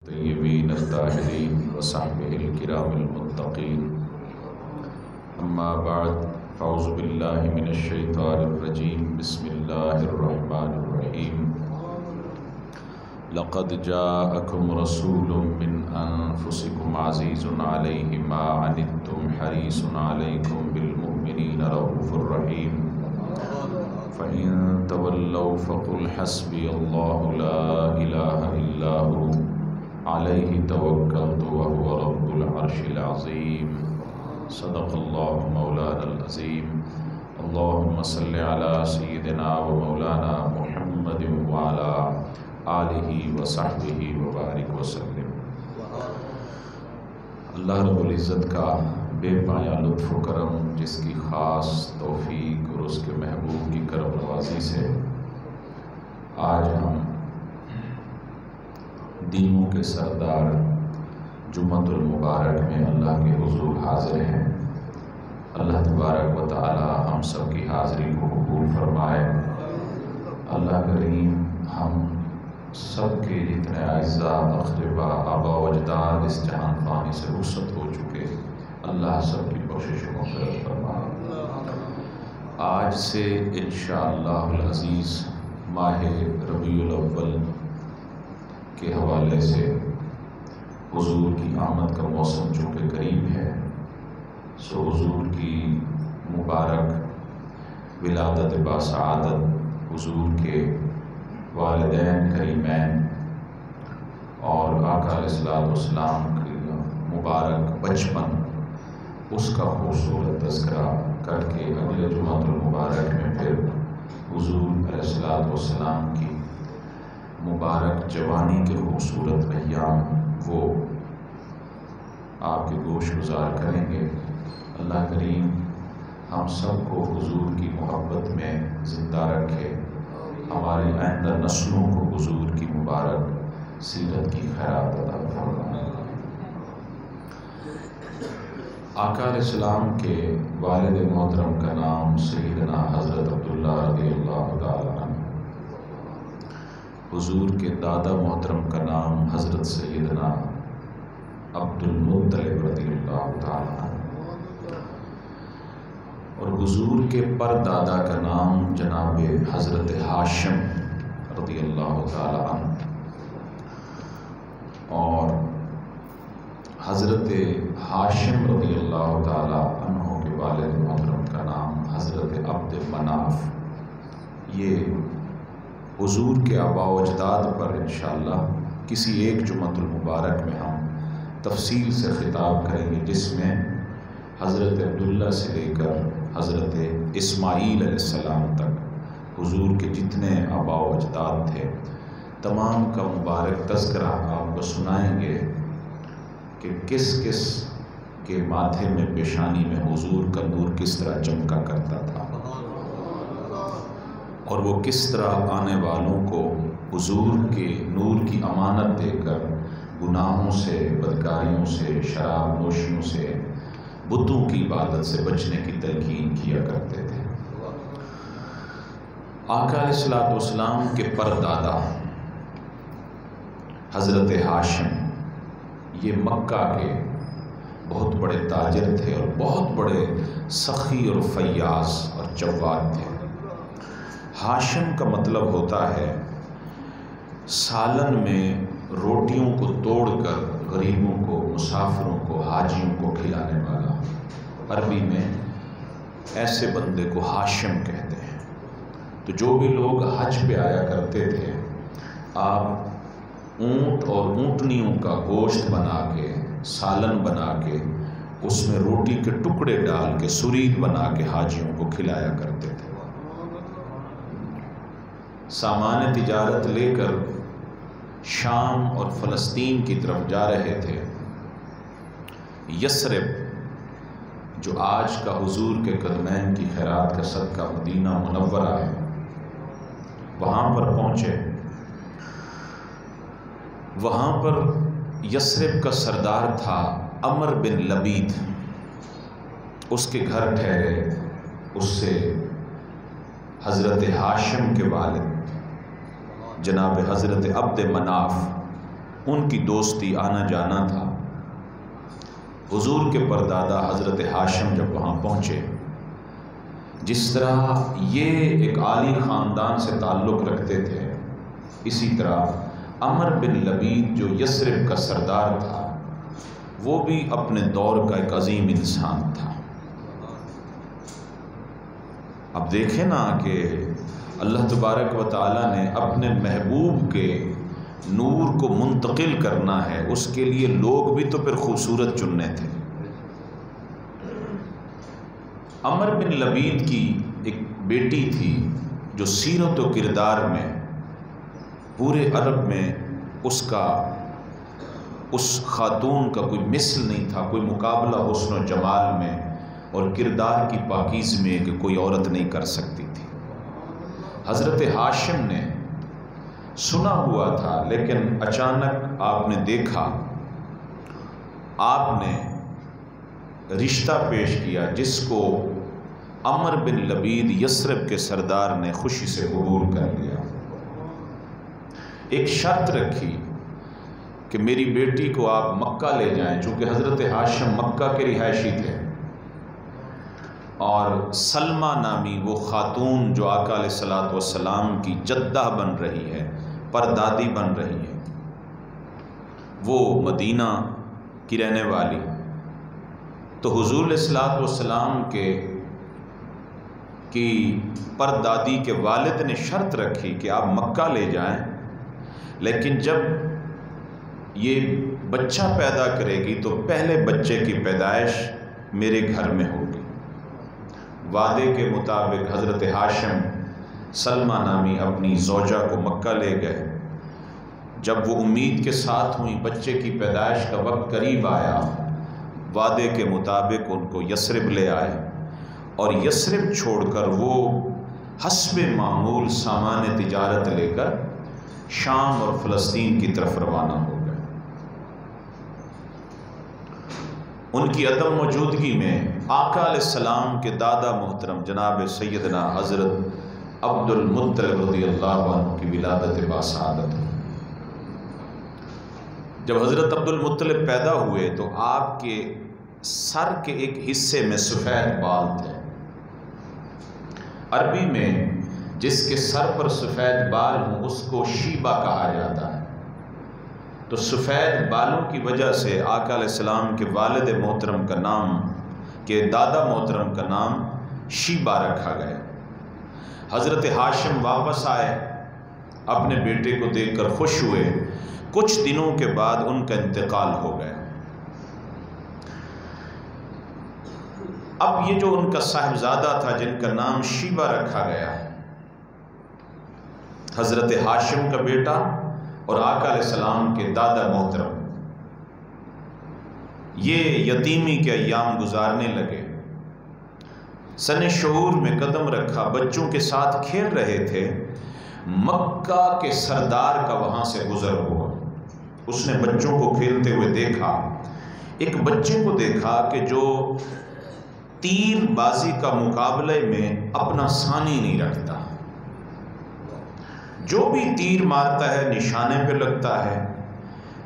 طیبین الطاہرین وصحبہ الکرام المتقین اما بعد فاعوذ باللہ من الشیطان الرجیم بسم اللہ الرحمن الرحیم لقد جاءکم رسول من انفسکم عزیز علیہ ما عنتم حریص علیکم بالمؤمنین رؤوف الرحیم فإن تولوا فقل حسبی اللہ لا الہ الا هو علیہ توکلت وهو رب العرش العظیم صدق اللہ مولانا العظیم اللہم صل علی سیدنا و مولانا محمد وعلی آلہ وصحبہ وبارک وسلم۔ اللہ رب العزت کا بے پایا لطف و کرم، جس کی خاص توفیق اور اس کے محبوب کی کرم نوازی سے آج ہم دینوں کے سردار جمعۃ المبارک میں اللہ کے حضور حاضر ہیں۔ اللہ تبارک و تعالی ہم سب کی حاضری کو قبول فرمائے۔ اللہ کریم ہم سب کے جتنے اعزاء اقربا آبا و اجداد اس جہان فانی سے رخصت ہو چکے، اللہ سب کی بخشش و مغفرت فرمائے۔ آج سے انشاءاللہ العزیز ماہ ربیع الاول کے حوالے سے حضور کی آمد کا موسم چونکہ قریب ہے، سو حضور کی مبارک ولادت باسعادت، حضور کے والدین کریمین اور آقا علیہ السلام کی مبارک بچپن، اس کا خوبصورت تذکرہ کر کے اگلے جمعۃ المبارک میں پھر حضور علیہ السلام کی مبارک جوانی کے خوبصورت ایام وہ آپ کے گوش گزار کریں گے۔ اللہ کریم ہم سب کو حضور کی محبت میں زندہ رکھے، ہماری آئندہ نسلوں کو حضور کی مبارک سیرت کی خیرات عطا فرمائے۔ آقا علیہ السلام کے والد محترم کا نام سیدنا حضرت عبداللہ رضی اللہ تعالیٰ عنہ، حضور کے دادا محترم کا نام حضرت سیدنا عبد المطلب رضی اللہ تعالیٰ عنہ، اور حضور کے پردادا کا نام جناب حضرت ہاشم رضی اللہ تعالیٰ عنہ، اور حضرت ہاشم رضی اللہ تعالیٰ عنہ کے والد محترم کا نام حضرت عبد مناف۔ یہ حضور کے آباء و اجداد پر انشاءاللہ کسی ایک جمعۃ المبارک میں ہم تفصیل سے خطاب کریں گے، جس میں حضرت عبداللہ سے لے کر حضرت اسماعیل علیہ السلام تک حضور کے جتنے آباء و اجداد تھے تمام کا مبارک تذکرہ آپ کو سنائیں گے کہ کس کس کے ماتھے میں پیشانی میں حضور کا نور کس طرح چمکا کرتا تھا، اور وہ کس طرح آنے والوں کو حضور کے نور کی امانت دے کر گناہوں سے، بدکاریوں سے، شراب نوشیوں سے، بتوں کی عبادت سے بچنے کی تلقین کیا کرتے تھے۔ آقا علیہ السلام کے پردادا حضرت ہاشم یہ مکہ کے بہت بڑے تاجر تھے اور بہت بڑے سخی اور فیاض اور جواد تھے۔ ہاشم کا مطلب ہوتا ہے سالن میں روٹیوں کو توڑ کر غریبوں کو، مسافروں کو، حاجیوں کو کھلانے والا۔ عربی میں ایسے بندے کو ہاشم کہتے ہیں۔ تو جو بھی لوگ حج پہ آیا کرتے تھے، آپ اونٹ اور اونٹنیوں کا گوشت بنا کے، سالن بنا کے، اس میں روٹی کے ٹکڑے ڈال کے سرید بنا کے حاجیوں کو کھلایا کرتے تھے۔ سامان تجارت لے کر شام اور فلسطین کی طرف جا رہے تھے۔ یثرب، جو آج کا حضور کے قدمین کی خیرات کا صدقہ مدینہ منورہ ہے، وہاں پر پہنچے۔ وہاں پر یثرب کا سردار تھا عمر بن لبید، اس کے گھر ٹھہرے۔ اس سے حضرت ہاشم کے والد جناب حضرت عبد مناف ان کی دوستی آنا جانا تھا۔ حضور کے پردادا حضرت ہاشم جب وہاں پہنچے، جس طرح یہ ایک عالی خاندان سے تعلق رکھتے تھے، اسی طرح عمر بن لبید جو یثرب کا سردار تھا وہ بھی اپنے دور کا ایک عظیم انسان تھا۔ اب دیکھیں نا کہ اللہ تبارک و تعالیٰ نے اپنے محبوب کے نور کو منتقل کرنا ہے، اس کے لیے لوگ بھی تو پھر خوبصورت چننے تھے۔ عمر بن لبید کی ایک بیٹی تھی جو سیرت و کردار میں پورے عرب میں اس خاتون کا کوئی مثل نہیں تھا، کوئی مقابلہ حسن و جمال میں اور کردار کی پاکیزگی میں کہ کوئی عورت نہیں کر سکتی تھی۔ حضرت ہاشم نے سنا ہوا تھا، لیکن اچانک آپ نے دیکھا، آپ نے رشتہ پیش کیا جس کو عمر بن لبید یثرب کے سردار نے خوشی سے قبول کر لیا۔ ایک شرط رکھی کہ میری بیٹی کو آپ مکہ لے جائیں، چونکہ حضرت ہاشم مکہ کے رہائشی تھے، اور سلمہ نامی وہ خاتون جو آقا علیہ الصلوۃ والسلام کی جدہ بن رہی ہے، پردادی بن رہی ہے، وہ مدینہ کی رہنے والی، تو حضور علیہ الصلوۃ والسلام کی پردادی کے والد نے شرط رکھی کہ آپ مکہ لے جائیں، لیکن جب یہ بچہ پیدا کرے گی تو پہلے بچے کی پیدائش میرے گھر میں ہوگی۔ وعدے کے مطابق حضرت ہاشم سلمہ نامی اپنی زوجہ کو مکہ لے گئے۔ جب وہ امید کے ساتھ ہوئی، بچے کی پیدائش کا وقت قریب آیا، وعدے کے مطابق ان کو یثرب لے آئے، اور یثرب چھوڑ کر وہ حسب معمول سامان تجارت لے کر شام اور فلسطین کی طرف روانہ ہو گئے۔ ان کی عدم موجودگی میں آقا علیہ السلام کے دادا محترم جناب سیدنا حضرت عبد المطلب رضی اللہ عنہ کی ولادت باسعادت ہوئی۔ جب حضرت عبد المطلب پیدا ہوئے تو آپ کے سر کے ایک حصے میں سفید بال تھے۔ عربی میں جس کے سر پر سفید بال ہوں اس کو شیبہ کہا جاتا ہے، تو سفید بالوں کی وجہ سے آقا علیہ السلام کے والد محترم کا نام، کے دادا محترم کا نام شیبہ رکھا گیا۔ حضرت ہاشم واپس آئے، اپنے بیٹے کو دیکھ کر خوش ہوئے۔ کچھ دنوں کے بعد ان کا انتقال ہو گیا۔ اب یہ جو ان کا صاحبزادہ تھا جن کا نام شیبہ رکھا گیا، حضرت ہاشم کا بیٹا اور آقا علیہ السلام کے دادا محترم، یہ یتیمی کے ایام گزارنے لگے۔ سن شعور میں قدم رکھا، بچوں کے ساتھ کھیل رہے تھے، مکہ کے سردار کا وہاں سے گزر ہوا۔ اس نے بچوں کو کھیلتے ہوئے دیکھا، ایک بچے کو دیکھا کہ جو تیر بازی کا مقابلے میں اپنا ثانی نہیں رکھتا، جو بھی تیر مارتا ہے نشانے پہ لگتا ہے،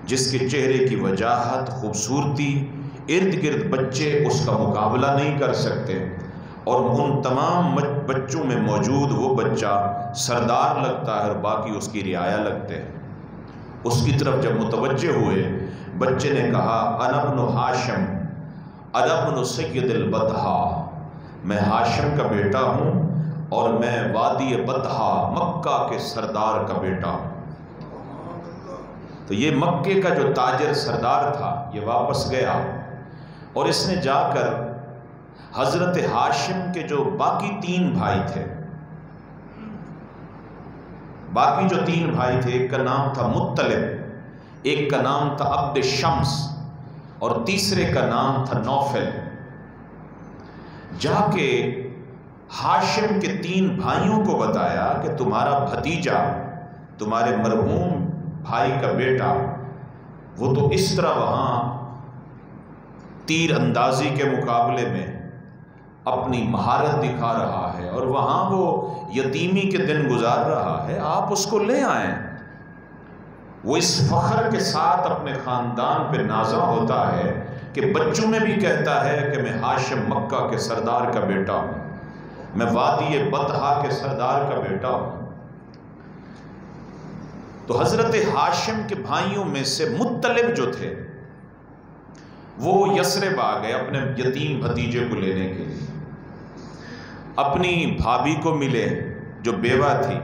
جس کے چہرے کی وجاہت، خوبصورتی، ارد گرد بچے اس کا مقابلہ نہیں کر سکتے، اور ان تمام بچوں میں موجود وہ بچہ سردار لگتا ہے اور باقی اس کی رعایا لگتے ہیں۔ اس کی طرف جب متوجہ ہوئے، بچے نے کہا انا ابن ہاشم انا ابن سید البطحا، میں ہاشم کا بیٹا ہوں اور میں وادی بطحا مکہ کے سردار کا بیٹا ہوں۔ تو یہ مکے کا جو تاجر سردار تھا یہ واپس گیا، اور اس نے جا کر حضرت ہاشم کے جو باقی 3 بھائی تھے، باقی جو 3 بھائی تھے، ایک کا نام تھا مطلب، ایک کا نام تھا عبد شمس، اور تیسرے کا نام تھا نوفل، جا کے ہاشم کے 3 بھائیوں کو بتایا کہ تمہارا بھتیجا، تمہارے مرحوم بھائی کا بیٹا، وہ تو اس طرح وہاں تیر اندازی کے مقابلے میں اپنی مہارت دکھا رہا ہے، اور وہاں وہ یتیمی کے دن گزار رہا ہے، آپ اس کو لے آئیں۔ وہ اس فخر کے ساتھ اپنے خاندان پہ نازا ہوتا ہے کہ بچوں میں بھی کہتا ہے کہ میں ہاشم مکہ کے سردار کا بیٹا ہوں، میں وادی بطحا کے سردار کا بیٹا ہوں۔ تو حضرت ہاشم کے بھائیوں میں سے مطلب جو تھے وہ یثرب آ گئے اپنے یتیم بھتیجے کو لینے کے لیے۔ اپنی بھابھی کو ملے جو بیوہ تھی،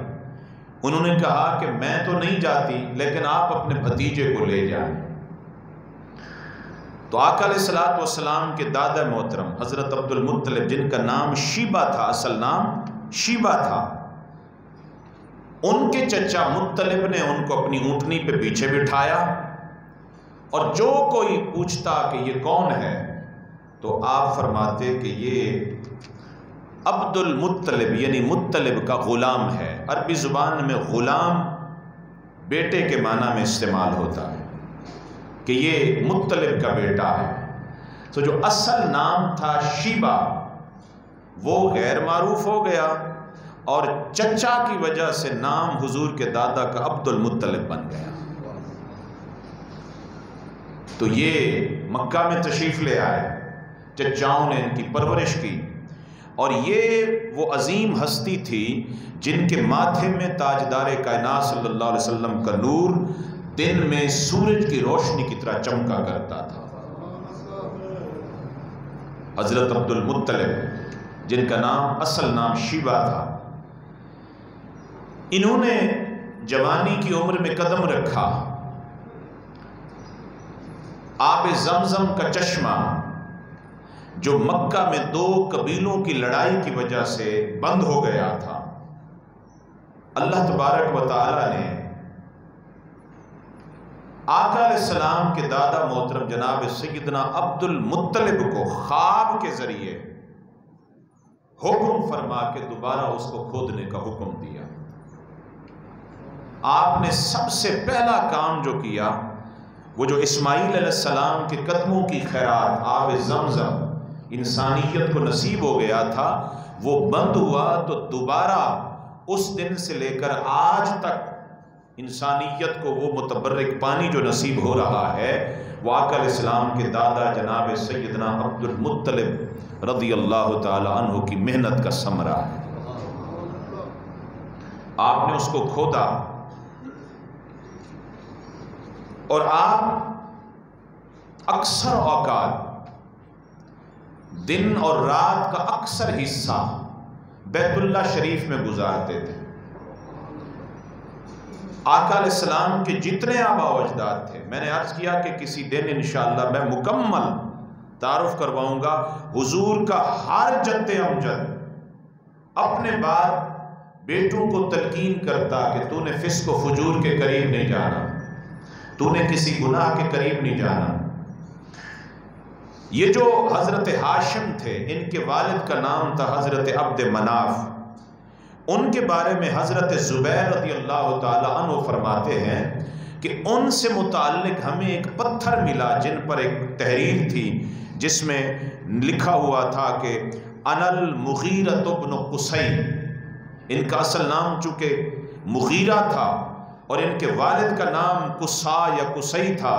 انہوں نے کہا کہ میں تو نہیں جاتی لیکن آپ اپنے بھتیجے کو لے جائیں۔ تو آقا علیہ الصلوۃ والسلام کے دادا محترم حضرت عبد المطلب، جن کا نام شیبہ تھا، اصل نام شیبہ تھا، ان کے چچا مطلب نے ان کو اپنی اونٹنی پہ پیچھے بٹھایا، اور جو کوئی پوچھتا کہ یہ کون ہے تو آپ فرماتے کہ یہ عبد المطلب یعنی مطلب کا غلام ہے۔ عربی زبان میں غلام بیٹے کے معنی میں استعمال ہوتا ہے کہ یہ مطلب کا بیٹا ہے۔ تو جو اصل نام تھا شیبہ وہ غیر معروف ہو گیا، اور چچا کی وجہ سے نام حضور کے دادا کا عبد المطلب بن گیا۔ تو یہ مکہ میں تشریف لے آئے، چچاؤں نے ان کی پرورش کی، اور یہ وہ عظیم ہستی تھی جن کے ماتھے میں تاجدار کائنات صلی اللہ علیہ وسلم کا نور دن میں سورج کی روشنی کی طرح چمکا کرتا تھا۔ حضرت عبد المطلب جن کا نام اصل نام شیبہ تھا، انہوں نے جوانی کی عمر میں قدم رکھا۔ آب زمزم کا چشمہ جو مکہ میں دو قبیلوں کی لڑائی کی وجہ سے بند ہو گیا تھا، اللہ تبارک و تعالی نے آقا علیہ السلام کے دادا محترم جناب سیدنا عبد المطلب کو خواب کے ذریعے حکم فرما کے دوبارہ اس کو کھودنے کا حکم دیا۔ آپ نے سب سے پہلا کام جو کیا وہ جو اسماعیل علیہ السلام کے قدموں کی خیرات آب زمزم انسانیت کو نصیب ہو گیا تھا، وہ بند ہوا، تو دوبارہ اس دن سے لے کر آج تک انسانیت کو وہ متبرک پانی جو نصیب ہو رہا ہے وہ آقا علیہ السلام کے دادا جناب سیدنا عبد المطلب رضی اللہ تعالی عنہ کی محنت کا ثمرہ ہے۔ آپ نے اس کو کھودا، اور آپ اکثر اوقات دن اور رات کا اکثر حصہ بیت اللہ شریف میں گزارتے تھے۔ آقا علیہ السلام کے جتنے آبا و اجداد تھے، میں نے عرض کیا کہ کسی دن انشاءاللہ میں مکمل تعارف کرواؤں گا، حضور کا ہر جد امجد اپنے بعد بیٹوں کو تلقین کرتا کہ تو نے فسق و فجور کے قریب نہیں جانا، تو نے کسی گناہ کے قریب نہیں جانا۔ یہ جو حضرت ہاشم تھے، ان کے والد کا نام تھا حضرت عبد مناف۔ ان کے بارے میں حضرت زبیر رضی اللہ تعالی عنہ فرماتے ہیں کہ ان سے متعلق ہمیں ایک پتھر ملا جن پر ایک تحریر تھی جس میں لکھا ہوا تھا کہ انا المغیرۃ بن قصی۔ ان کا اصل نام چونکہ مغیرہ تھا اور ان کے والد کا نام قصا یا قصی تھا،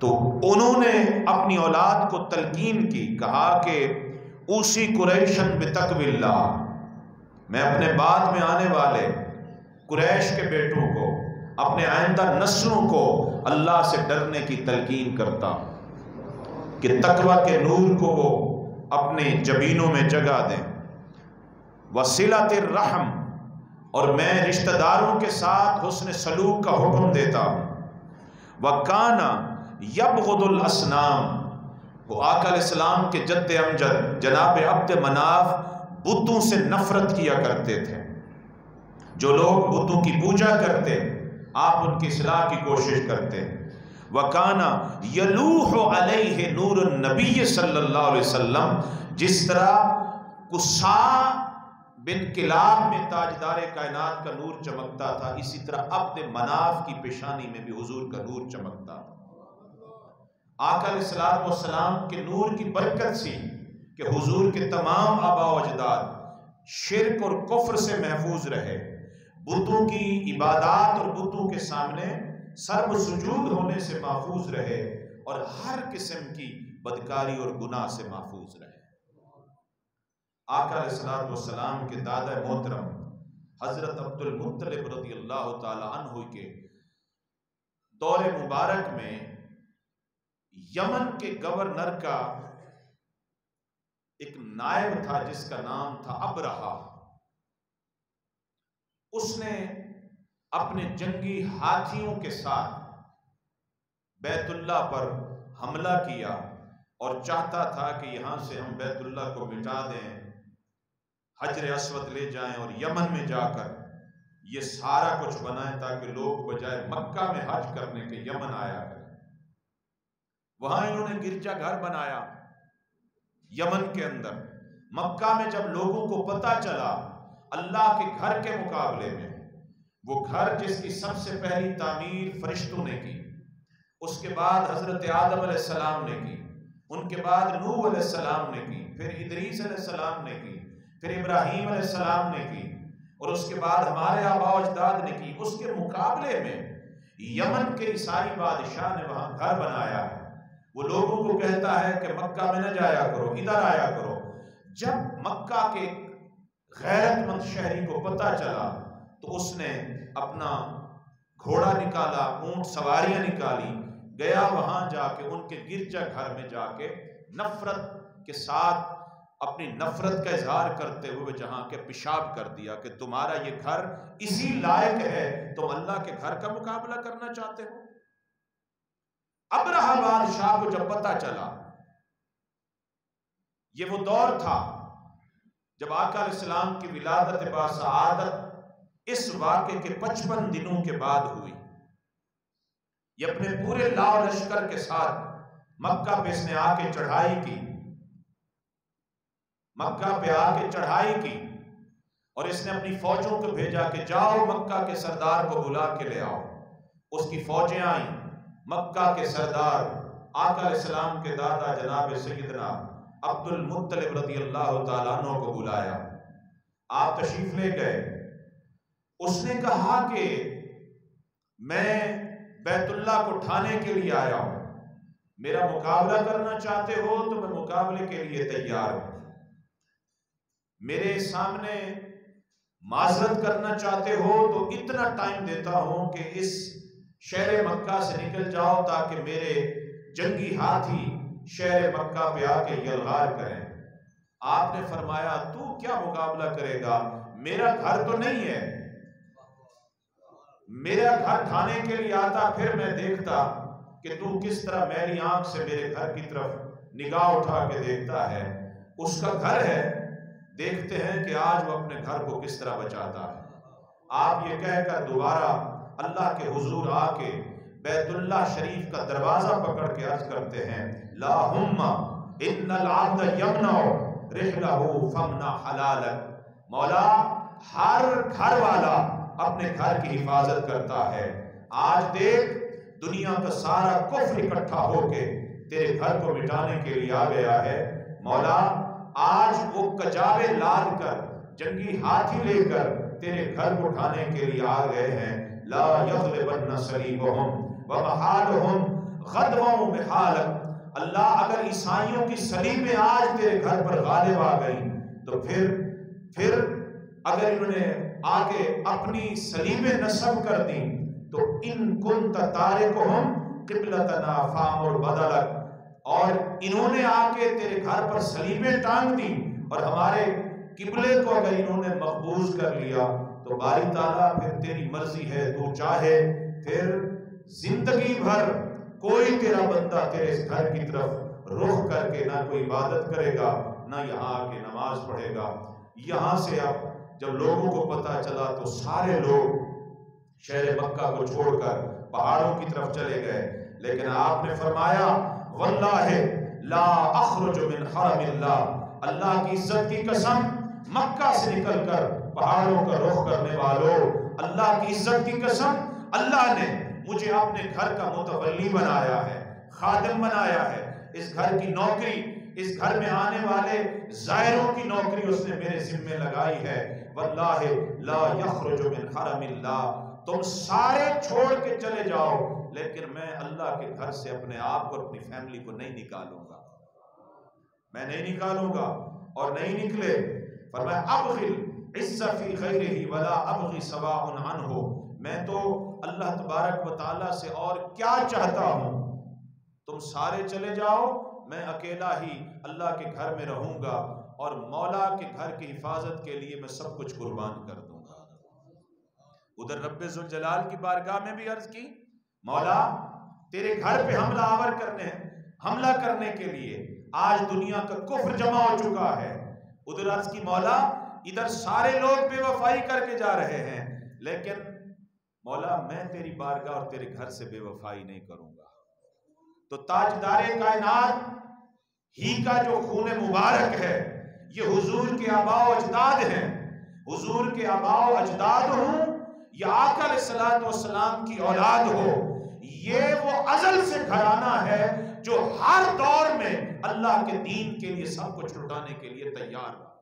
تو انہوں نے اپنی اولاد کو تلقین کی، کہا کہ اوسی قریشن بتقوی اللہ، میں اپنے بعد میں آنے والے قریش کے بیٹوں کو، اپنے آئندہ نسلوں کو اللہ سے ڈرنے کی تلقین کرتا کہ تقوی کے نور کو وہ اپنے جبینوں میں جگہ دیں، وصلۃ الرحم، اور میں رشتہ داروں کے ساتھ حسن سلوک کا حکم دیتا ہوں، وَكَانَ يَبْغُضُ الْأَصْنَامِ، وہ آقا علیہ السلام کے جد امجد جناب عبد مناف بتوں سے نفرت کیا کرتے تھے۔ جو لوگ بتوں کی پوجا کرتے آپ ان کی اصلاح کی کوشش کرتے۔ وَكَانَ يَلُوحُ عَلَيْهِ نُورُ النَّبِيِّ صلی اللہ علیہ وسلم، جس طرح قصا بن کلاب میں تاجدار کائنات کا نور چمکتا تھا، اسی طرح عبد مناف کی پیشانی میں بھی حضور کا نور چمکتا تھا۔ آقا علیہ السلام کے نور کی برکت سی کہ حضور کے تمام آبا و اجداد شرک اور کفر سے محفوظ رہے، بتوں کی عبادات اور بتوں کے سامنے سر و سجود ہونے سے محفوظ رہے اور ہر قسم کی بدکاری اور گناہ سے محفوظ رہے۔ آقا علیہ الصلوۃ والسلام کے دادا محترم حضرت عبد المطلب رضی اللہ تعالی عنہ کے دور مبارک میں یمن کے گورنر کا ایک نائب تھا جس کا نام تھا ابرہہ۔ اس نے اپنے جنگی ہاتھیوں کے ساتھ بیت اللہ پر حملہ کیا اور چاہتا تھا کہ یہاں سے ہم بیت اللہ کو مٹا دیں، حجر اسود لے جائیں اور یمن میں جا کر یہ سارا کچھ بنائیں تاکہ لوگ بجائے مکہ میں حج کرنے کے یمن آیا کریں۔ وہاں انہوں نے گرجا گھر بنایا یمن کے اندر۔ مکہ میں جب لوگوں کو پتہ چلا اللہ کے گھر کے مقابلے میں وہ گھر جس کی سب سے پہلی تعمیر فرشتوں نے کی، اس کے بعد حضرت آدم علیہ السلام نے کی، ان کے بعد نوح علیہ السلام نے کی، پھر ادریس علیہ السلام نے کی، پھر ابراہیم علیہ السلام نے کی، اور اس کے بعد ہمارے آباء و اجداد نے کی، اس کے مقابلے میں یمن کے عیسائی بادشاہ نے وہاں گھر بنایا ہے۔ وہ لوگوں کو کہتا ہے کہ مکہ میں نہ جایا کرو، ادھر آیا کرو۔ جب مکہ کے غیرت مند شہری کو پتہ چلا تو اس نے اپنا گھوڑا نکالا، اونٹ سواریاں نکالی، گیا وہاں جا کے ان کے گرجا گھر میں جا کے نفرت کے ساتھ اپنی نفرت کا اظہار کرتے ہوئے جہاں کے پیشاب کر دیا کہ تمہارا یہ گھر اسی لائق ہے، تم اللہ کے گھر کا مقابلہ کرنا چاہتے ہو۔ ابرہہ بادشاہ کو جب پتہ چلا، یہ وہ دور تھا جب آقا علیہ السلام کی ولادت باسعادت اس واقعے کے 55 دنوں کے بعد ہوئی۔ یہ اپنے پورے لاؤ لشکر کے ساتھ مکہ پہ اس نے آ کے چڑھائی کی، مکہ پہ آ کے چڑھائی کی، اور اس نے اپنی فوجوں کو بھیجا کہ جاؤ مکہ کے سردار کو بلا کے لے آؤ۔ اس کی فوجیں آئیں، مکہ کے سردار آقا علیہ السلام کے دادا جناب سیدنا عبد المطلب رضی اللہ تعالیٰ عنہ کو بلایا۔ آپ تشریف لے گئے۔ اس نے کہا کہ میں بیت اللہ کو ٹھانے کے لیے آیا ہوں، میرا مقابلہ کرنا چاہتے ہو تو میں مقابلے کے لیے تیار ہوں، میرے سامنے معذرت کرنا چاہتے ہو تو اتنا ٹائم دیتا ہوں کہ اس شہر مکہ سے نکل جاؤ تاکہ میرے جنگی ہاتھی شہر مکہ پہ آ کے یلغار کریں۔ آپ نے فرمایا تو کیا مقابلہ کرے گا، میرا گھر تو نہیں ہے، میرا گھر کھانے کے لیے آتا پھر میں دیکھتا کہ تو کس طرح میری آنکھ سے میرے گھر کی طرف نگاہ اٹھا کے دیکھتا ہے۔ اس کا گھر ہے، دیکھتے ہیں کہ آج وہ اپنے گھر کو کس طرح بچاتا ہے۔ آپ یہ کہہ کر دوبارہ اللہ کے حضور آ کے بیت اللہ شریف کا دروازہ پکڑ کے عرض کرتے ہیں اللہم ان العبد یمنع رحلہ فمنع حلالک۔ مولا ہر گھر والا اپنے گھر کی حفاظت کرتا ہے، آج دیکھ دنیا کا سارا کفر اکٹھا ہو کے تیرے گھر کو مٹانے کے لیے آ گیا ہے۔ مولا آج وہ کجاوے لاد کر جنگی ہاتھی لے کر تیرے گھر کو اٹھانے کے لیے آ گئے ہیں۔ لا یغلبن صلیبہم ومحالہم غدوہ بحالک۔ اللہ اگر عیسائیوں کی صلیبیں آج تیرے گھر پر غالب آ گئیں تو پھر اگر انہوں نے آگے اپنی صلیبیں نصب کر دیں تو ان کنت تارکہم قبلتنا فامر بدلک، اور انہوں نے آ کے تیرے گھر پر صلیبیں ٹانگ دیں اور ہمارے قبلے کو اگر انہوں نے مقبوض کر لیا تو باری تعالیٰ پھر تیری مرضی ہے، تو چاہے پھر زندگی بھر کوئی تیرا بندہ تیرے اس گھر کی طرف رخ کر کے نہ کوئی عبادت کرے گا نہ یہاں آ کے نماز پڑھے گا۔ یہاں سے اب جب لوگوں کو پتہ چلا تو سارے لوگ شہر مکہ کو چھوڑ کر پہاڑوں کی طرف چلے گئے، لیکن آپ نے فرمایا واللہ لا اخرج من حرم اللہ، اللہ کی عزت کی قسم مکہ سے نکل کر پہاڑوں کا رخ کرنے والوں، اللہ کی عزت کی قسم اللہ نے مجھے اپنے گھر کا متولی بنایا ہے، خادم بنایا ہے، اس گھر کی نوکری، اس گھر میں آنے والے زائروں کی نوکری اس نے میرے ذمہ لگائی ہے۔ واللہ لا یخرج من حرم اللہ، تم سارے چھوڑ کے چلے جاؤ لیکن میں اللہ کے گھر سے اپنے آپ کو اپنی فیملی کو نہیں نکالوں گا، میں نہیں نکالوں گا اور نہیں نکلے۔ فرمایا ابغی العز فی غیرہ ولا ابغی سواء عنہ، میں تو اللہ تبارک و تعالیٰ سے اور کیا چاہتا ہوں، تم سارے چلے جاؤ میں اکیلا ہی اللہ کے گھر میں رہوں گا اور مولا کے گھر کی حفاظت کے لیے میں سب کچھ قربان کر دوں گا۔ ادھر رب ذوالجلال کی بارگاہ میں بھی عرض کی مولا تیرے گھر پہ حملہ کرنے کے لیے آج دنیا کا کفر جمع ہو چکا ہے، ادھر عرض کی مولا ادھر سارے لوگ بے وفائی کر کے جا رہے ہیں لیکن مولا میں تیری بارگاہ اور تیرے گھر سے بے وفائی نہیں کروں گا۔ تو تاجدار کائنات ہی کا جو خون مبارک ہے یہ حضور کے آباء و اجداد ہیں، حضور کے آباء و اجداد ہوں یا آقا علیہ السلام کی اولاد ہو، یہ وہ ازل سے گھرانہ ہے جو ہر دور میں اللہ کے دین کے لیے سب کچھ لٹانے کے لیے تیار رہا،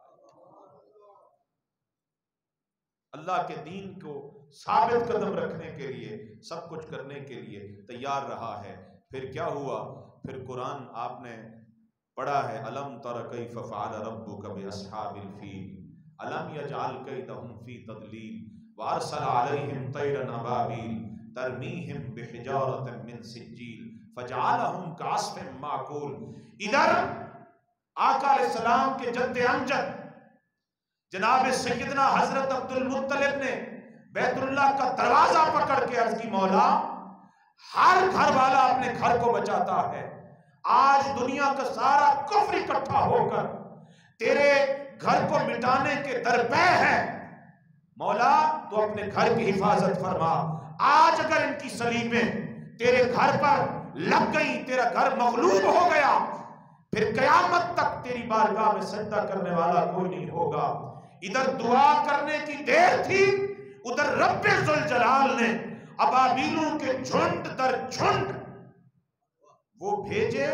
اللہ کے دین کو ثابت قدم رکھنے کے لیے سب کچھ کرنے کے لیے تیار رہا ہے۔ پھر کیا ہوا؟ پھر قرآن آپ نے پڑھا ہے الم تر کیف فعل ربک باصحاب الفیل الم یجعل کیدہم فی تضلیل وارسل علیہم طیرا ابابیل ترمیہم بحجارۃ من سجیل فجعلہم کعصف مأکول۔ ادھر آقا علیہ السلام کے جد امجد جناب سیدنا حضرت عبد المطلب نے بیت اللہ کا دروازہ پکڑ کے عرض کی مولا ہر گھر والا اپنے گھر کو بچاتا ہے، آج دنیا کا سارا کفر اکٹھا ہو کر تیرے گھر کو مٹانے کے درپے ہے، مولا تو اپنے گھر کی حفاظت فرما، آج اگر ان کی صلیبیں تیرے گھر پر لگ گئی، تیرا گھر مغلوب ہو گیا، پھر قیامت تک تیری بارگاہ میں سجدہ کرنے والا کوئی نہیں ہوگا۔ ادھر دعا کرنے کی دیر تھی، ادھر رب ذوالجلال نے ابابیلوں کے جھنڈ در جھنڈ وہ بھیجے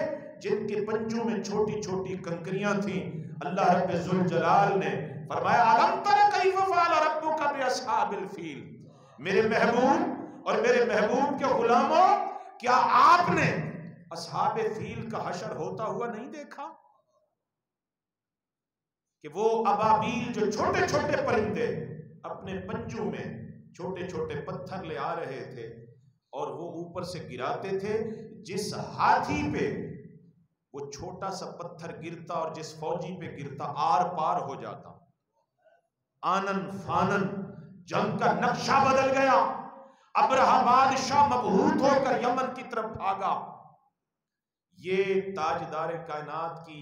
جن کے پنجوں میں چھوٹی چھوٹی کنکریاں تھیں۔ اللہ رب ذوالجلال نے فرمایا الم تر کیف فعل ربک باصحاب الفیل، میرے محبوب اور میرے محبوب کے غلاموں کیا آپ نے اصحاب فیل کا حشر ہوتا ہوا نہیں دیکھا کہ وہ ابابیل جو چھوٹے چھوٹے پرندے اپنے پنجوں میں چھوٹے چھوٹے پتھر لے آ رہے تھے اور وہ اوپر سے گراتے تھے، جس ہاتھی پہ وہ چھوٹا سا پتھر گرتا اور جس فوجی پہ گرتا آر پار ہو جاتا، آنن فانن جنگ کا نقشہ بدل گیا، ابرہہ بادشاہ مبہوت ہو کر یمن کی طرف بھاگا۔ یہ تاجدار کائنات کی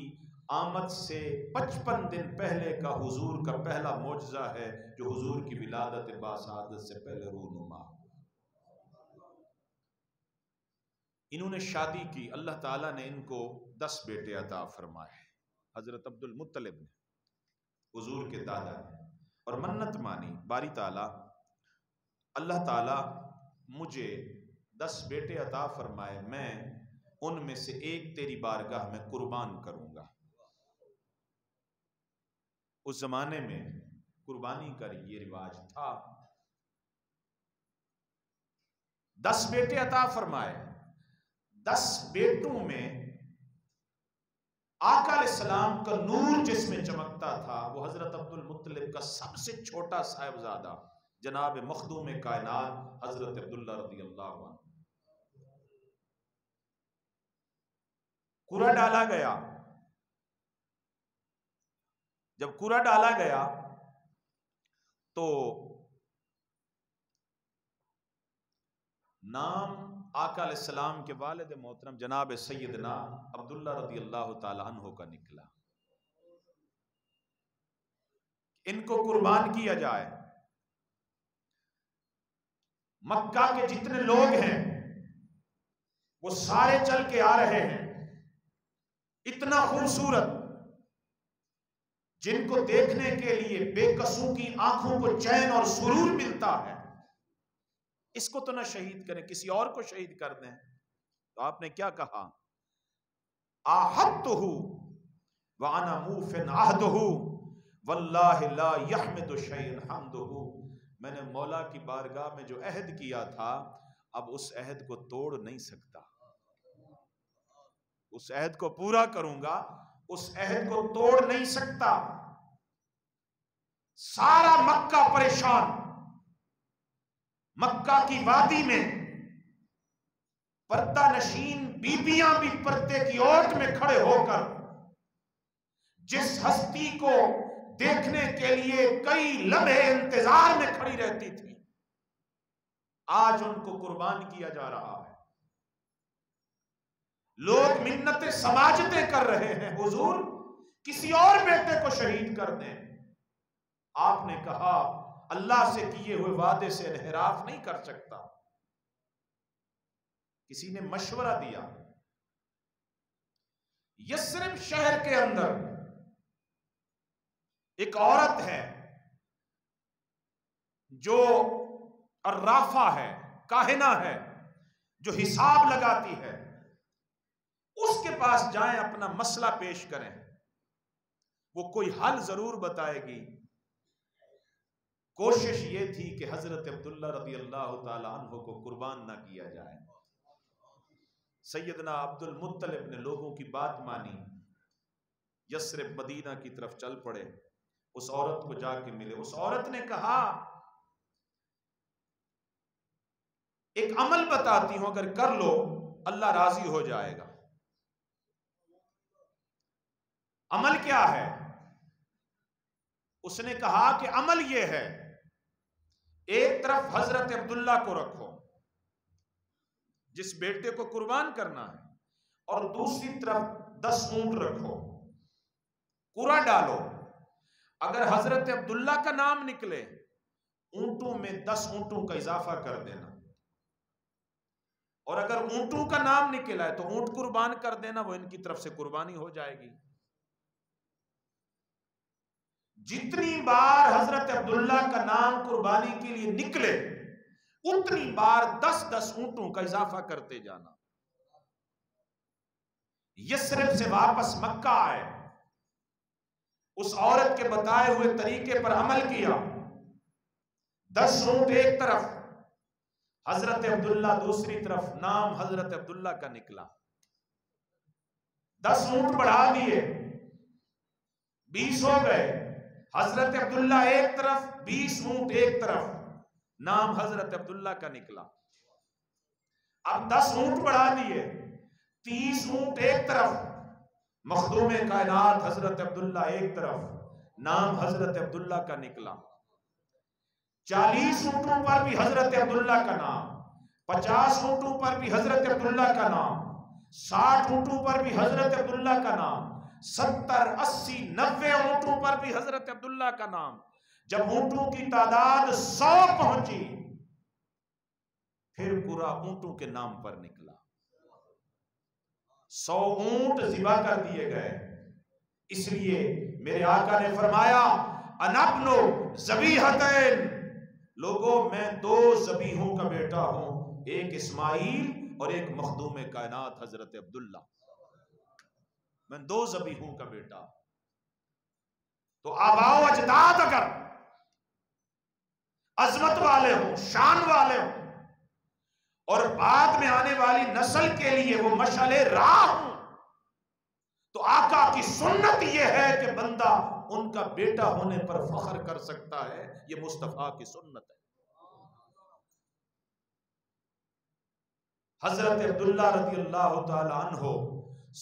آمد سے 55 دن پہلے کا حضور کا پہلا معجزہ ہے جو حضور کی ولادت باسعادت سے پہلے رونما۔ انہوں نے شادی کی، اللہ تعالیٰ نے ان کو 10 بیٹے عطا فرمائے، حضرت عبد المطلب نے، حضور کے دادا نے، اور منت مانی باری تعالیٰ اللہ تعالیٰ مجھے 10 بیٹے عطا فرمائے، میں ان میں سے ایک تیری بارگاہ میں قربان کروں گا۔ اس زمانے میں قربانی کا یہ رواج تھا۔ 10 بیٹے عطا فرمائے، 10 بیٹوں میں آقا علیہ السلام کا نور جس میں چمکتا تھا وہ حضرت عبد المطلب کا سب سے چھوٹا صاحبزادہ جناب مخدوم کائنات حضرت عبداللہ رضی اللہ عنہ۔ قرعہ ڈالا گیا، جب قرعہ ڈالا گیا تو نام آقا علیہ السلام کے والد محترم جناب سیدنا عبداللہ رضی اللہ تعالی عنہ کا نکلا، ان کو قربان کیا جائے۔ مکہ کے جتنے لوگ ہیں وہ سارے چل کے آ رہے ہیں، اتنا خوبصورت جن کو دیکھنے کے لیے بے قصوں کی آنکھوں کو چین اور سرور ملتا ہے، اس کو تو نہ شہید کریں، کسی اور کو شہید کر دیں۔ تو آپ نے کیا کہا؟ آہدتہ وانا موفن عہدہ واللہ لا یحمد شیئا حمدہ، میں نے مولا کی بارگاہ میں جو عہد کیا تھا اب اس عہد کو توڑ نہیں سکتا، اس عہد کو پورا کروں گا، اس عہد کو توڑ نہیں سکتا۔ سارا مکہ پریشان، مکہ کی وادی میں پردہ نشین بیبیاں بھی پردے کی اوٹ میں کھڑے ہو کر جس ہستی کو دیکھنے کے لیے کئی لمحے انتظار میں کھڑی رہتی تھی، آج ان کو قربان کیا جا رہا ہے۔ لوگ منتیں سماجتیں کر رہے ہیں، حضور کسی اور بیٹے کو شہید کر دیں۔ آپ نے کہا اللہ سے کیے ہوئے وعدے سے انحراف نہیں کر سکتا۔ کسی نے مشورہ دیا، یثرب شہر کے اندر ایک عورت ہے جو عرافہ ہے، کاہنہ ہے، جو حساب لگاتی ہے، اس کے پاس جائیں، اپنا مسئلہ پیش کریں، وہ کوئی حل ضرور بتائے گی۔ کوشش یہ تھی کہ حضرت عبداللہ رضی اللہ تعالی عنہ کو قربان نہ کیا جائے۔ سیدنا عبد المطلب نے لوگوں کی بات مانی، یثرب مدینہ کی طرف چل پڑے، اس عورت کو جا کے ملے۔ اس عورت نے کہا ایک عمل بتاتی ہوں، اگر کر لو اللہ راضی ہو جائے گا۔ عمل کیا ہے؟ اس نے کہا کہ عمل یہ ہے، ایک طرف حضرت عبداللہ کو رکھو جس بیٹے کو قربان کرنا ہے، اور دوسری طرف 10 اونٹ رکھو، قرعہ ڈالو، اگر حضرت عبداللہ کا نام نکلے اونٹوں میں 10 اونٹوں کا اضافہ کر دینا، اور اگر اونٹوں کا نام نکلا ہے تو اونٹ قربان کر دینا، وہ ان کی طرف سے قربانی ہو جائے گی۔ جتنی بار حضرت عبداللہ کا نام قربانی کے لیے نکلے اتنی بار 10 اونٹوں کا اضافہ کرتے جانا۔ یثرب سے واپس مکہ آئے، اس عورت کے بتائے ہوئے طریقے پر عمل کیا، 10 اونٹ ایک طرف، حضرت عبداللہ دوسری طرف، نام حضرت عبداللہ کا نکلا۔ 10 اونٹ بڑھا دیے، 20 ہو گئے، حضرت عبداللہ ایک طرف، 20 اونٹ ایک طرف، نام حضرت عبداللہ کا نکلا۔ اب 10 اونٹ بڑھا دیے، 30 اونٹ ایک طرف، مخدوم کائنات حضرت عبداللہ ایک طرف، نام حضرت عبداللہ کا نکلا۔ 40 اونٹوں پر بھی حضرت عبداللہ کا نام، 50 اونٹوں پر بھی حضرت عبداللہ کا نام، 60 اونٹوں پر بھی حضرت عبداللہ کا نام، 70 80 90 اونٹوں پر بھی حضرت عبداللہ کا نام۔ جب اونٹوں کی تعداد 100 پہنچی پھر پورا اونٹوں کے نام پر نکلا، 100 اونٹ ذبح کر دیے گئے۔ اس لیے میرے آقا نے فرمایا انا ابن ذبیحتین، لوگوں میں 2 ذبیحوں کا بیٹا ہوں، ایک اسماعیل اور ایک مخدوم کائنات حضرت عبداللہ، میں 2 ذبیحوں کا بیٹا۔ تو آباء و اجداد اگر عظمت والے ہوں، شان والے ہوں، اور بعد میں آنے والی نسل کے لیے وہ مشعل راہ ہوں، تو آقا کی سنت یہ ہے کہ بندہ ان کا بیٹا ہونے پر فخر کر سکتا ہے، یہ مصطفیٰ کی سنت ہے۔ حضرت عبداللہ رضی اللہ تعالی عنہ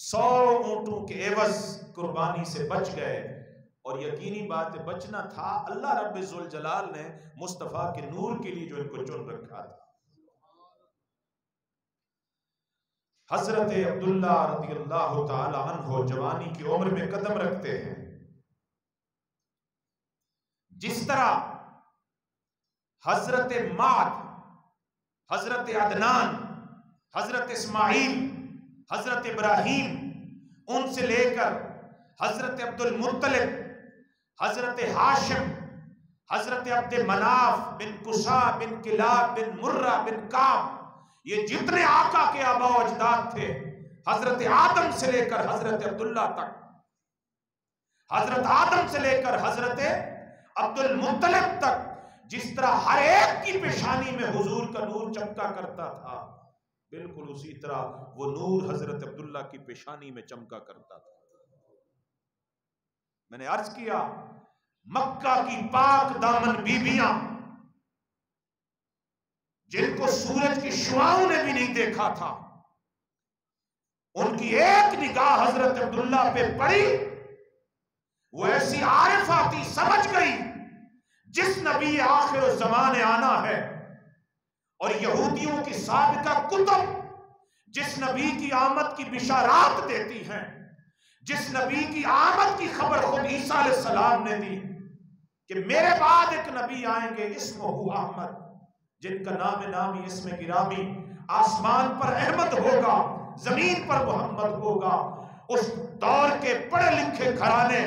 100 اونٹوں کے عوض قربانی سے بچ گئے، اور یقینی بات بچنا تھا، اللہ رب ذوالجلال نے مصطفیٰ کے نور کے لیے جو ان کو چن رکھا تھا۔ حضرت عبداللہ رضی اللہ تعالی عنہ جوانی کی عمر میں قدم رکھتے ہیں، جس طرح حضرت معد، حضرت عدنان، حضرت اسماعیل، حضرت ابراہیم، ان سے لے کر حضرت عبد المطلب، حضرت ہاشم، حضرت عبد مناف بن قصا بن کلاب بن مرہ بن کعب، یہ جتنے آقا کے آباء و اجداد تھے، حضرت آدم سے لے کر حضرت عبداللہ تک، حضرت آدم سے لے کر حضرت عبد المطلب تک جس طرح ہر ایک کی پیشانی میں حضور کا نور چمکا کرتا تھا، بالکل اسی طرح وہ نور حضرت عبداللہ کی پیشانی میں چمکا کرتا تھا۔ میں نے عرض کیا مکہ کی پاک دامن بیبیاں جن کو سورج کی شعاؤں نے بھی نہیں دیکھا تھا، ان کی ایک نگاہ حضرت عبداللہ پہ پڑی، وہ ایسی عارفہ تھی، سمجھ گئی جس نبی آخر الزمان آنا ہے، اور یہودیوں کی سابقہ کتب جس نبی کی آمد کی بشارات دیتی ہیں، جس نبی کی آمد کی خبر خود عیسیٰ علیہ السلام نے دی کہ میرے بعد ایک نبی آئیں گے اسمہ احمد، جن کا نامی اسم گرامی، آسمان پر احمد ہوگا، زمین پر محمد ہوگا۔ اس دور کے پڑھے لکھے گھرانے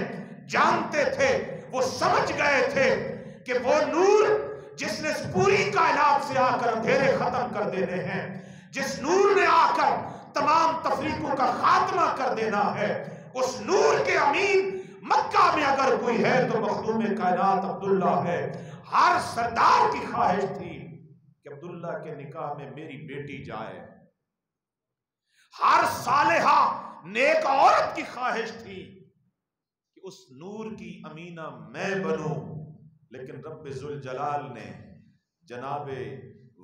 جانتے تھے، وہ سمجھ گئے تھے کہ وہ نور جس نے پوری کائنات سے آ کر اندھیرے ختم کر دینے ہیں، جس نور نے آ کر تمام تفریقوں کا خاتمہ کر دینا ہے، اس نور کے امین مکہ میں اگر کوئی ہے تو مخدوم کائنات عبداللہ ہے۔ ہر سردار کی خواہش تھی کہ عبداللہ کے نکاح میں میری بیٹی جائے، ہر صالحہ نیک عورت کی خواہش تھی کہ اس نور کی امینہ میں بنوں، لیکن رب ذوالجلال نے جناب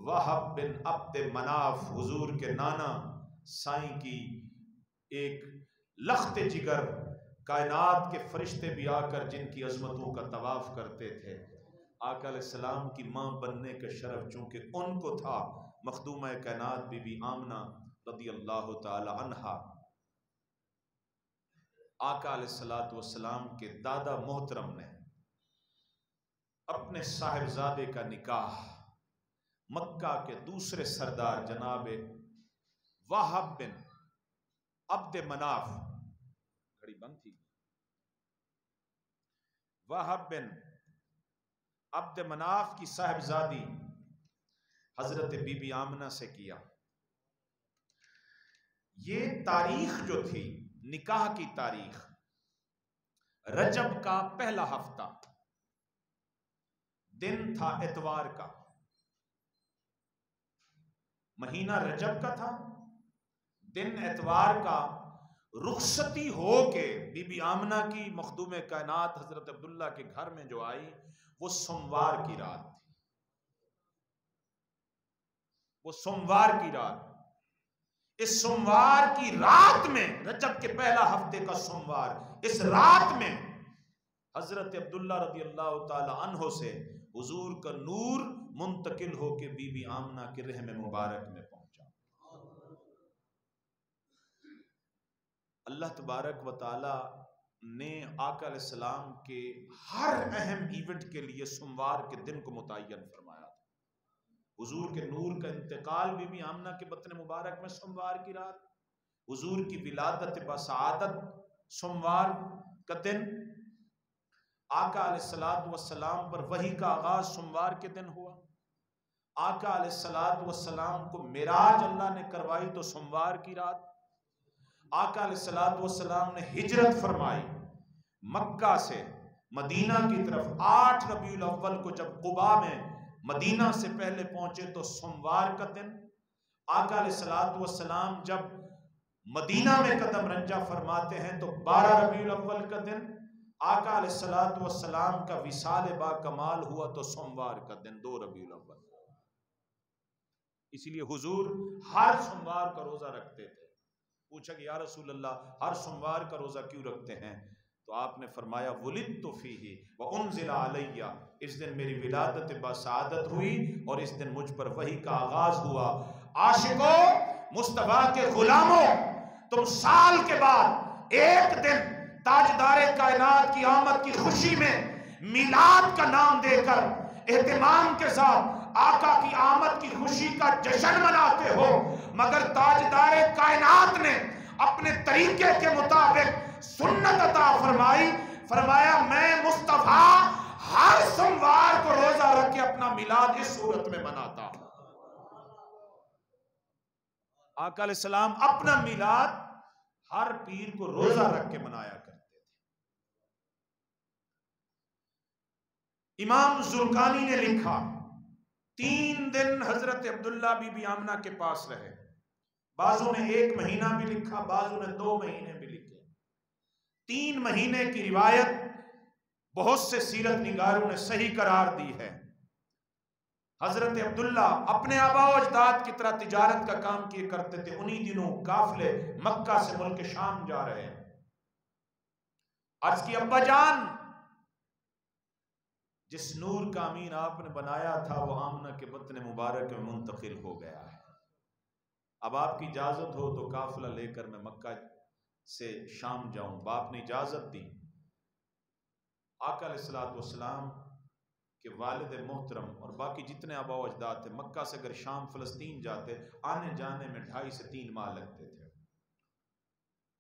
وہب بن عبد مناف حضور کے نانا سائیں کی ایک لخت جگر، کائنات کے فرشتے بھی آ کر جن کی عظمتوں کا طواف کرتے تھے، آقا علیہ السلام کی ماں بننے کا شرف چونکہ ان کو تھا، مخدومہ کائنات بی بی آمنہ رضی اللہ تعالی عنہا آقا علیہ السلام کے دادا محترم نے اپنے صاحبزادے کا نکاح مکہ کے دوسرے سردار جناب وہب بن عبد مناف، گھڑی بند تھی، وہب بن عبد مناف کی صاحبزادی حضرت بی بی آمنہ سے کیا۔ یہ تاریخ جو تھی نکاح کی تاریخ، رجب کا پہلا ہفتہ، دن تھا اتوار کا، مہینہ رجب کا تھا، دن اتوار کا، رخصتی ہو کے بی بی آمنہ کی مخدوم کائنات حضرت عبداللہ کے گھر میں جو آئی وہ سوموار کی رات تھی، وہ سوموار کی رات۔ اس سوموار کی رات میں، رجب کے پہلا ہفتے کا سوموار، اس رات میں حضرت عبداللہ رضی اللہ تعالی عنہ سے حضور کا نور منتقل ہو کے بی بی آمنہ کے رحم مبارک میں پہنچا۔ اللہ تبارک و تعالی نے آقا علیہ السلام کے ہر اہم ایونٹ کے لیے سوموار کے دن کو متعین فرمایا تھا۔ حضور کے نور کا انتقال بی بی آمنہ کے بطن مبارک میں سوموار کی رات، حضور کی ولادت بسعادت سوموار کا دن، آقا علیہ السلام پر وحی کا آغاز سوموار کے دن ہوا، آقا علیہ السلام کو معراج اللہ نے کروائی تو سوموار کی رات، آقا علیہ السلام نے ہجرت فرمائی مکہ سے مدینہ کی طرف 8 ربیع الاول کو، جب قباء میں مدینہ سے پہلے پہنچے تو سوموار کا دن، آقا علیہ السلام جب مدینہ میں قدم رنجہ فرماتے ہیں تو 12 ربیع الاول کا دن، آقا علیہ السلام کا وصال با کمال ہوا تو سوموار کا دن 2 ربیع الاول۔ اسی لیے حضور ہر سوموار کا روزہ رکھتے تھے۔ پوچھا کہ یا رسول اللہ ہر سوموار کا روزہ کیوں رکھتے ہیں؟ تو آپ نے فرمایا ولدت فیہ وانزل علیہ، اس دن میری ولادت بسعادت ہوئی اور اس دن مجھ پر وحی کا آغاز ہوا۔ عاشقوں، مصطفیٰ کے غلاموں، تم سال کے بعد ایک دن تاجدار کائنات کی آمد کی خوشی میں میلاد کا نام دے کر اہتمام کے ساتھ آقا کی آمد کی خوشی کا جشن مناتے ہو، مگر تاجدار کائنات نے اپنے طریقے کے مطابق سنت عطا فرمائی، فرمایا میں مصطفیٰ ہر سوموار کو روزہ رکھ کے اپنا میلاد اس صورت میں مناتا ہوں۔ آقا علیہ السلام اپنا میلاد ہر پیر کو روزہ رکھ کے منایا کرتے تھے۔ امام زرقانی نے لکھا 3 دن حضرت عبداللہ بی بی آمنہ کے پاس رہے. بعضوں نے 1 مہینہ بھی لکھا، بعضوں نے 2 مہینے بھی لکھے. 3 مہینے کی روایت بہت سے سیرت نگاروں نے صحیح قرار دی ہے. حضرت عبداللہ اپنے آبا و اجداد کی طرح تجارت کا کام کیے کرتے تھے. انہی دنوں قافلے مکہ سے ملک شام جا رہے ہیں. عرض کی ابا جان، جس نور کا امین آپ نے بنایا تھا وہ آمنہ کے بطن مبارک میں منتقل ہو گیا ہے. اب آپ کی اجازت ہو تو قافلہ لے کر میں مکہ سے شام جاؤں. باپ نے اجازت دی. آقا علیہ السلام کے والد محترم اور باقی جتنے آبا و اجداد تھے مکہ سے اگر شام فلسطین جاتے آنے جانے میں 2.5 سے 3 ماہ لگتے تھے.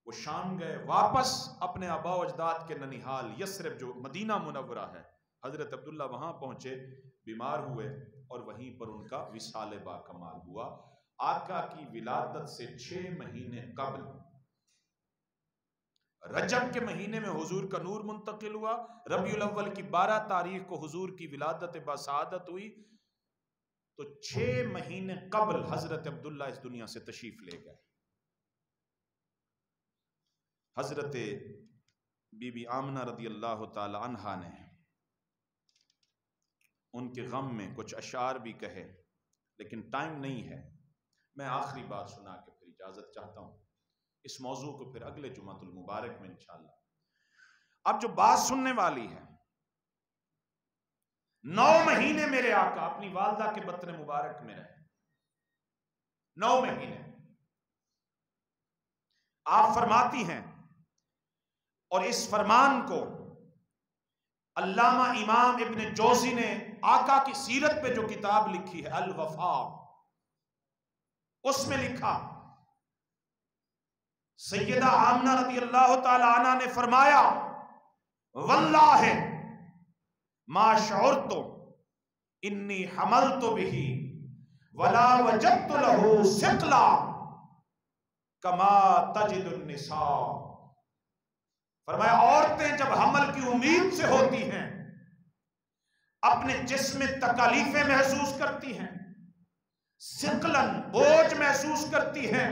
وہ شام گئے، واپس اپنے آبا و اجداد کے ننیحال یثرب جو مدینہ منورہ ہے، حضرت عبداللہ وہاں پہنچے، بیمار ہوئے اور وہیں پر ان کا وصال با کمال ہوا. آقا کی ولادت سے 6 مہینے قبل رجب کے مہینے میں حضور کا نور منتقل ہوا. ربیع الاول کی 12 تاریخ کو حضور کی ولادت بسعادت ہوئی. تو 6 مہینے قبل حضرت عبداللہ اس دنیا سے تشریف لے گئے. حضرت بی بی آمنہ رضی اللہ تعالی عنہا نے ان کے غم میں کچھ اشعار بھی کہے، لیکن ٹائم نہیں ہے. میں آخری بات سنا کے پھر اجازت چاہتا ہوں. اس موضوع کو پھر اگلے جمعۃ المبارک میں انشاءاللہ. اب جو بات سننے والی ہے، 9 مہینے میرے آقا اپنی والدہ کے بطن مبارک میں رہے. 9 مہینے. آپ فرماتی ہیں، اور اس فرمان کو علامہ امام ابن جوزی نے آقا کی سیرت پہ جو کتاب لکھی ہے الوفا، اس میں لکھا سیدہ آمنہ رضی اللہ تعالی عنہ نے فرمایا واللہ ما شعرت انی حملت به ولا وجدت له ثقلا کما تجد النساء. فرمایا عورتیں جب حمل کی امید سے ہوتی ہیں اپنے جسم میں تکالیفیں محسوس کرتی ہیں، ثقلاً بوجھ محسوس کرتی ہیں،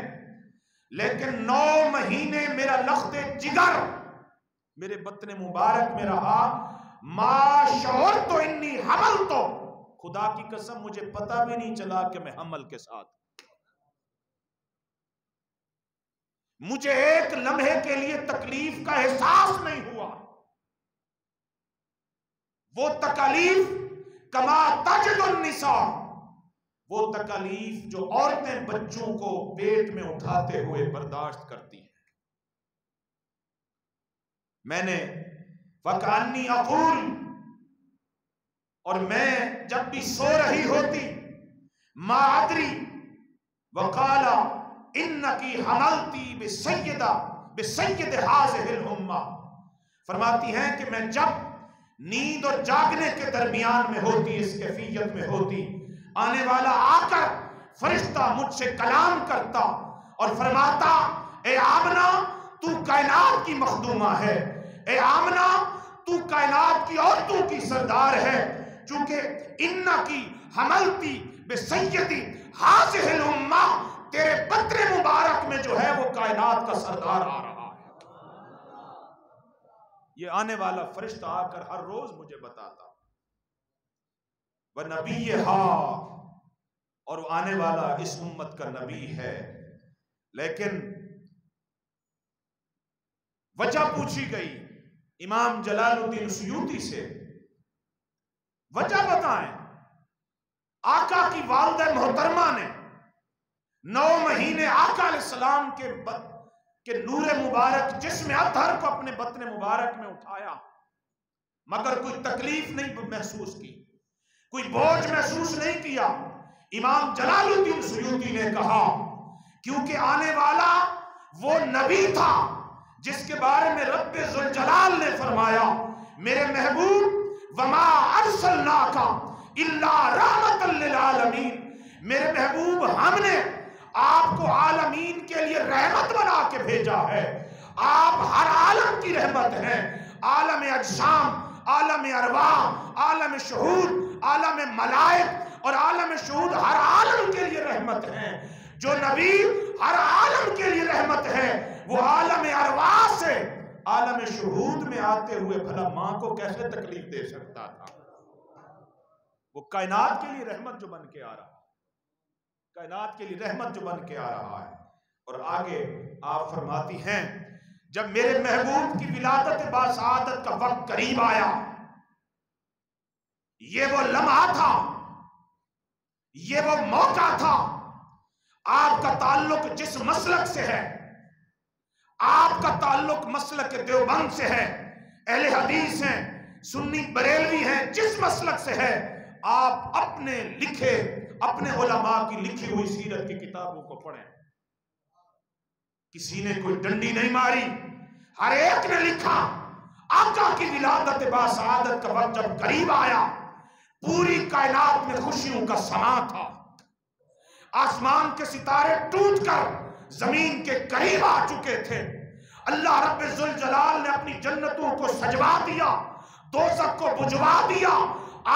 لیکن 9 مہینے میرا لخت جگر میرے بطن مبارک میں رہا. ما شعرت انی حملت، خدا کی قسم مجھے پتہ بھی نہیں چلا کہ میں حمل کے ساتھ. مجھے ایک لمحے کے لیے تکلیف کا احساس نہیں ہوا. وہ تکالیف کما تجد النساء، وہ تکالیف جو عورتیں بچوں کو پیٹ میں اٹھاتے ہوئے برداشت کرتی ہیں. میں نے فکانی اقول، اور میں جب بھی سو رہی ہوتی ما ادری وقالا انکی حملتی بسید حاضر الامہ. فرماتی ہیں کہ میں جب نیند اور جاگنے کے درمیان میں ہوتی، اس کیفیت میں ہوتی، آنے والا آ کر فرشتہ مجھ سے کلام کرتا اور فرماتا اے آمنہ تو کائنات کی مخدومہ ہے، اے آمنہ تو کائنات کی عورتوں کی سردار ہے، چونکہ انکی حملتی بسید حاضر الامہ، تیرے بطن مبارک میں جو ہے وہ کائنات کا سردار آ رہا ہے. یہ آنے والا فرشتہ آ کر ہر روز مجھے بتاتا. وَنَبِيِّهَا، اور وہ آنے والا اس امت کا نبی ہے. لیکن وجہ پوچھی گئی امام جلال الدین سیوطی سے، وجہ بتائیں. آقا کی والدہ محترمہ نے 9 مہینے آقا علیہ السلام کے نور مبارک جسم اطہر کو اپنے بطن مبارک میں اٹھایا، مگر کوئی تکلیف نہیں محسوس کی، کوئی بوجھ محسوس نہیں کیا. امام جلال الدین سیوطی نے کہا کیونکہ آنے والا وہ نبی تھا جس کے بارے میں رب ذوالجلال نے فرمایا میرے محبوب وما ارسلناک الا رحمۃ للعالمین، میرے محبوب ہم نے آپ کو عالمین کے لیے رحمت بنا کے بھیجا ہے. آپ ہر عالم کی رحمت ہیں، عالم اجسام، عالم ارواح، عالم شہود، عالم ملائک اور عالم شہود ہر عالم کے لیے رحمت ہیں. جو نبی ہر عالم کے لیے رحمت ہے وہ عالم ارواح سے عالم شہود میں آتے ہوئے بھلا ماں کو کیسے تکلیف دے سکتا تھا؟ وہ کائنات کے لیے رحمت جو بن کے آ رہا ہے، کائنات کے لیے رحمت جو بن کے آ رہا ہے. اور آگے آپ فرماتی ہیں جب میرے محبوب کی ولادت باسعادت کا وقت قریب آیا، یہ وہ لمحہ تھا، یہ وہ موقع تھا. آپ کا تعلق جس مسلک سے ہے، آپ کا تعلق مسلک دیوبند سے ہے، اہل حدیث ہیں، سنی بریلوی ہیں، جس مسلک سے ہے، آپ اپنے لکھے، اپنے علماء کی لکھی ہوئی سیرت کی کتابوں کو پڑھیں. کسی نے کوئی ڈنڈی نہیں ماری، ہر ایک نے لکھا. آقا کی ولادت باسعادت کا وقت جب قریب آیا، پوری کائنات میں خوشیوں کا سما تھا. آسمان کے ستارے ٹوٹ کر زمین کے قریب آ چکے تھے. اللہ رب ذوالجلال نے اپنی جنتوں کو سجوا دیا، دوزخ کو بجھوا دیا.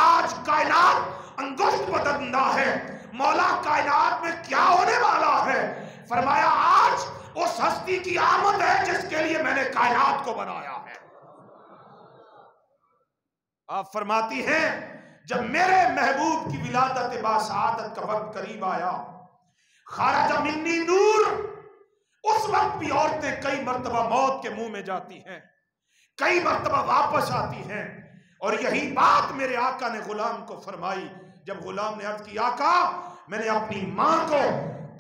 آج کائنات انگشت بدندہ ہے. مولا کائنات میں کیا ہونے والا ہے؟ فرمایا آج اس ہستی کی آمد ہے جس کے لیے میں نے کائنات کو بنایا ہے. آپ فرماتی ہیں جب میرے محبوب کی ولادت باسعادت کا وقت قریب آیا، خرج منی نور. اس وقت بھی عورتیں کئی مرتبہ موت کے منہ میں جاتی ہیں، کئی مرتبہ واپس آتی ہیں. اور یہی بات میرے آقا نے غلام کو فرمائی جب غلام نے عرض کی آقا میں نے اپنی ماں کو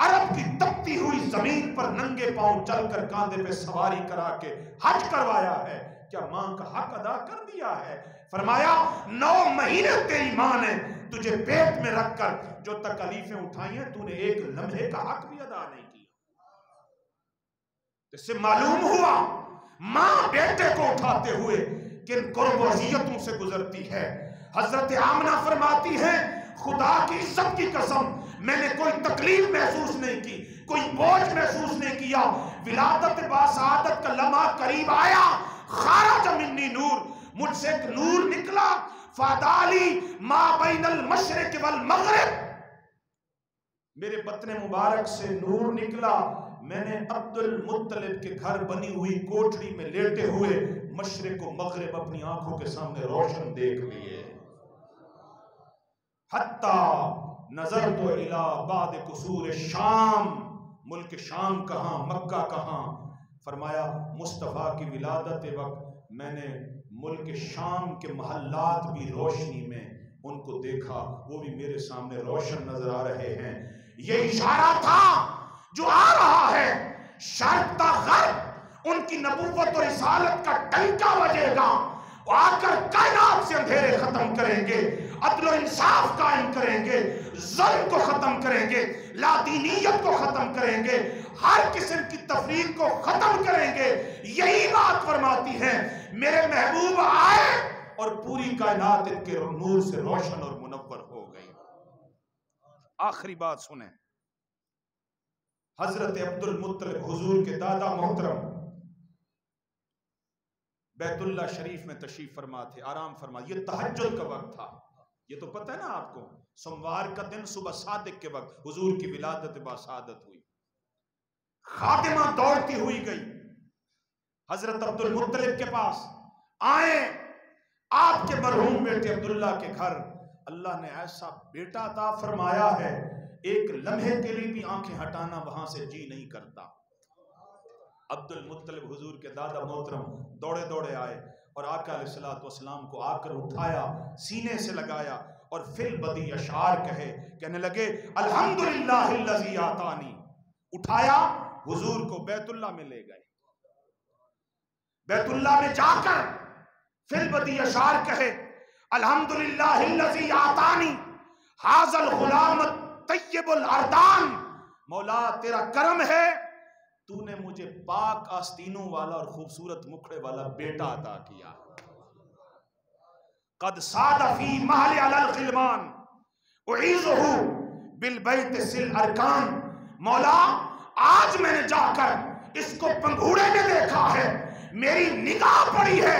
عرب کی تپتی ہوئی زمین پر ننگے پاؤں چل کر کاندھے پہ سواری کرا کے حج کروایا ہے، کیا ماں کا حق ادا کر دیا ہے؟ فرمایا 9 مہینے تیری ماں نے تجھے پیٹ میں رکھ کر جو تکلیفیں اٹھائی ہیں تو نے ایک لمحے کا حق بھی ادا نہیں کیا. اس سے معلوم ہوا ماں بیٹے کو اٹھاتے ہوئے کن قرب و اذیتوں سے گزرتی ہے. حضرت آمنہ فرماتی ہیں خدا کی عزت کی قسم میں نے کوئی تکلیف محسوس نہیں کی، کوئی بوجھ محسوس نہیں کیا. ولادت باسعادت کا لمحہ قریب آیا، خرج منی نور، مجھ سے ایک نور نکلا. فادالی ما بین المشرق والمغرب، میرے بطن مبارک سے نور نکلا. میں نے عبد المطلب کے گھر بنی ہوئی کوٹھڑی میں لیٹے ہوئے مشرق و مغرب اپنی آنکھوں کے سامنے روشن دیکھ لیے. حتی نظرت الی بعد قصور شام، ملک شام کہاں، مکہ کہاں. فرمایا مصطفیٰ کی ولادت وقت میں نے ملک شام کے محلات بھی روشنی میں ان کو دیکھا، وہ بھی میرے سامنے روشن نظر آ رہے ہیں. یہ اشارہ تھا جو آ رہا ہے، شرق تا غرب ان کی نبوت اور رسالت کا ڈنکا بجے گا. وہ آ کر کائنات سے اندھیرے ختم کریں گے، عدل و انصاف قائم کریں گے، ظلم کو ختم کریں گے، لادینیت کو ختم کریں گے، ہر قسم کی تفریق کو ختم کریں گے. یہی بات فرماتی ہیں میرے محبوب آئے اور پوری کائنات ان کے نور سے روشن اور منور ہو گئی. آخری بات سنیں، حضرت عبد المطلب حضور کے دادا محترم بیت اللہ شریف میں تشریف فرما تھے، آرام فرما. یہ تہجد کا وقت تھا، یہ تو پتہ ہے نا آپ کو، سوموار کا دن صبح صادق کے وقت حضور کی ولادت باسعادت ہوئی. خادمہ دوڑتی ہوئی گئی حضرت عبد المطلب کے پاس، آئے آپ کے مرحوم بیٹے عبداللہ کے گھر. اللہ نے ایسا بیٹا عطا فرمایا ہے ایک لمحے کے لیے بھی آنکھیں ہٹانا وہاں سے جی نہیں کرتا. عبد المطلب حضور کے دادا محترم دوڑے دوڑے آئے اور آقا علیہ السلام کو آ کر اٹھایا، سینے سے لگایا اور فی البدی اشعار کہنے لگے الحمدللہ الذی آتانی. اٹھایا، حضور کو بیت اللہ میں لے گئے. بیت اللہ میں جا کر فی البدی اشعار کہے الحمدللہ الذی آتانی ھذا الغلام طیب الاردان. مولا تیرا کرم ہے، تو نے مجھے پاک آستینوں والا اور خوبصورت مکھڑے والا بیٹا عطا کیا. قد ساد فی محل علی الغلمان اعیذہ بالبیت سل ارکان. مولا آج میں نے جا کر اس کو پنگھوڑے میں دیکھا ہے، میری نگاہ پڑی ہے